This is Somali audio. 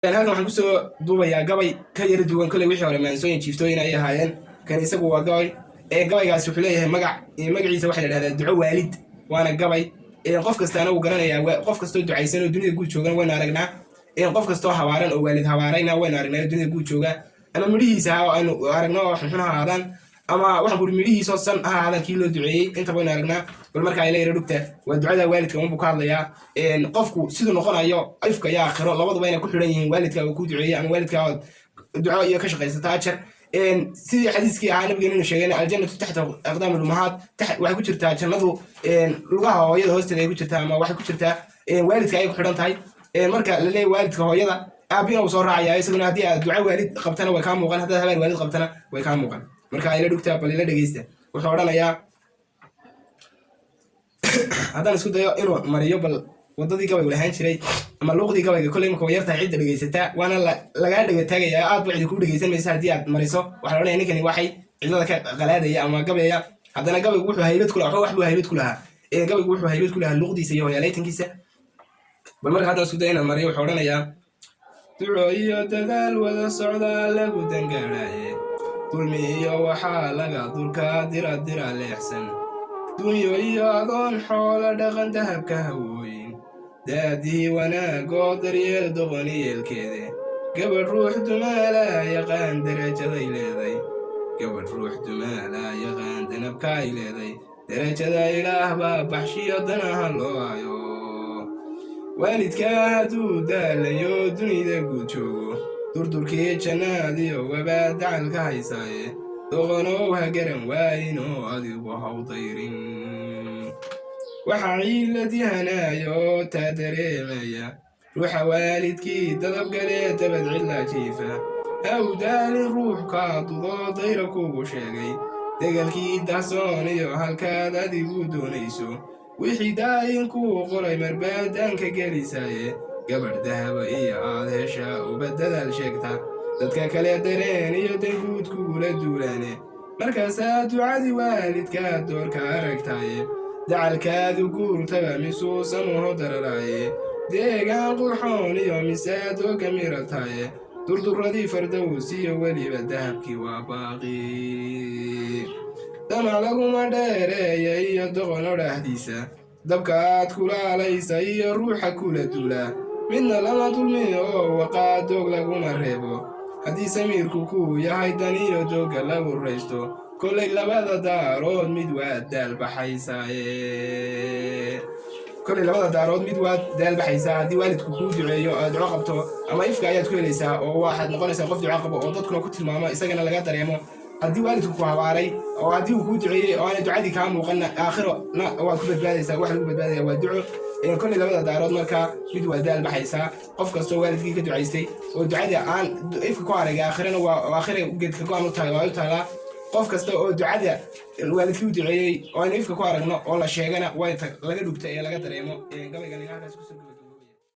halkan waxaan kusoo duubayaa gabay ka yara duwan kolley wixii hore maansooyin jiiftooyin ay ahaayeen kan isagu waa gabay gabaygaasi wuxuu leeyahay magaciisa waxaa la dhahdaa duco waalid waana gabay qof kastaana uu garanayaa qof kastoo ducaysan oo dunida guud joogan waynu aragnaa qof kastoo habaaran oo waalid habaarayna waynu aragnaa dunida guud jooga ama midhihiisa ha aynu aragno oo xunxun ha ahaadaan ama waxaan kuri midhihiisoo san ha ahaadaan kii loo duceeyey intaba waynu aragnaa bal marka ay leeyara dhugta waa ducada waalidka unbuu ka hadlayaa qofku siduu noqonayo ifka iyo aakhiro labaduba inay ku xidhan yihiin waalidka uu ku duceeyey ama waalidka ood duco iyo ka shaqaysata ajar sidii xadiiskii ahaa nabigeenu inuu sheegay aljannatu taxta aqdaami lummahaat waxay ku jirtaa jannadu lugaha hooyada hoosteeda ay ku jirtaa ama waxay ku jirtaa waalidka ay ku xidhan tahay marka la leeyahay waalidka hooyada aabina uu soo raacaya isaguna haddii aad duco waalid qabtana way kaa muuqan haddaad habeen waalid qabtana way kaa muuqan marka ayla dhugtaa bal ila dhegeysta wuxuu odhanayaa haddaan isku dayo inuu mariyo bal wadadii gabaygu lahaan jiray ama luuqdii gabayga kolley marka way yartahay cidda dhegeysataa waana lagaa dhegataagayaa aad ba cidi kuu dhegeysan maysa haddii aad mariso waxaa la odhanaya ninkani waxay cidlada ka qalaadaya ama gabayaya haddana gabaygu wuxuu haybad ku lahaa wax buu haybad ku lahaa gabaygu wuxuu haybad ku lahaa luuqdiisa iyo hoyaalaytankiisa bal marka haddaan isku dayo inaan mariyo wuxuu odhanayaa duco iyo dadaal wada socdaa lagu dangaadhaaye dulmi iyo waxaa laga dulkaa dira leexsan dunyo iyo adoon xoolo dhaqan dahabka hawooyin daadii wanaagoo daryeel doqoniyeelkeede gabadh ruux dumaalaa yaqaan darajaday leeday gabadh ruux dumaalaa yaqaan danabka ay leeday darajada ilaah baa baxshiyo danaha loo hayo waalidkaa hadduu daalayo dunida guud joogo durdurkii jannaadiyo wabaa dacalka haysaaye doqonow ha garan waayinoo adigu haw dayrin waxaa ciiladii hanaayo taa dareemaya ruuxa waalidkii dadabgalee dabad cidlaa jiifa ha u daalin ruux kaa dudoo dayra kuugu sheegay degalkii dahsoon iyo halkaad adigu doonayso wixii daayinkuu qoray marbaadaanka gelisaaye gabadh dahaba iyo aad hesha uba dadaal sheegta dadka kale dareen iyo danguud kugula duulaane markaasaa ducadii waalidkaa doorka aragtaaye dacalkaadu guurtaba misuusamuho dararaaye deegaan qurxoon iyo misaadoo gamirataaye durduradii fardows iyo weliba dahabkii waa baaqi damac laguma dheereeya iyo doqono dhahdiisa dabka aad kulaalaysa iyo ruuxa kula duulaa midna lama dulmi oo waqaa doog laguma reebo haddii samiirku kuu yahay daniyo doogga lagu raysto kolley labada daarood mid waad daalbaxaysaa haddii waalidku kuu duceeyo aad duco qabto ama ifka ayaad ku helaysaa oo waxaad noqonaysaa qof duco qabo oo dadkuna ku tilmaamo isagana laga dareemo haddii waalidku ku habaaray oo haddii uu kuu duceeyey oo aanay ducadii kaa muuqanna aakhirona waad ku badbaadaysaa wax lagu badbaadaya waa duco kolley labada daarood markaa mid waa daalbaxaysaa qof kastoo waalidkii ka ducaystay oo ducadii aan ifka ku aragay aakhirana waa aakhira geedka go-an u tahay waa u taalaa qof kasta oo ducada waalidkii u duceeyey oo aynu ifka ku aragno oo la sheegana way laga dhugta ee laga dareemo gabaygan halkaas kusoo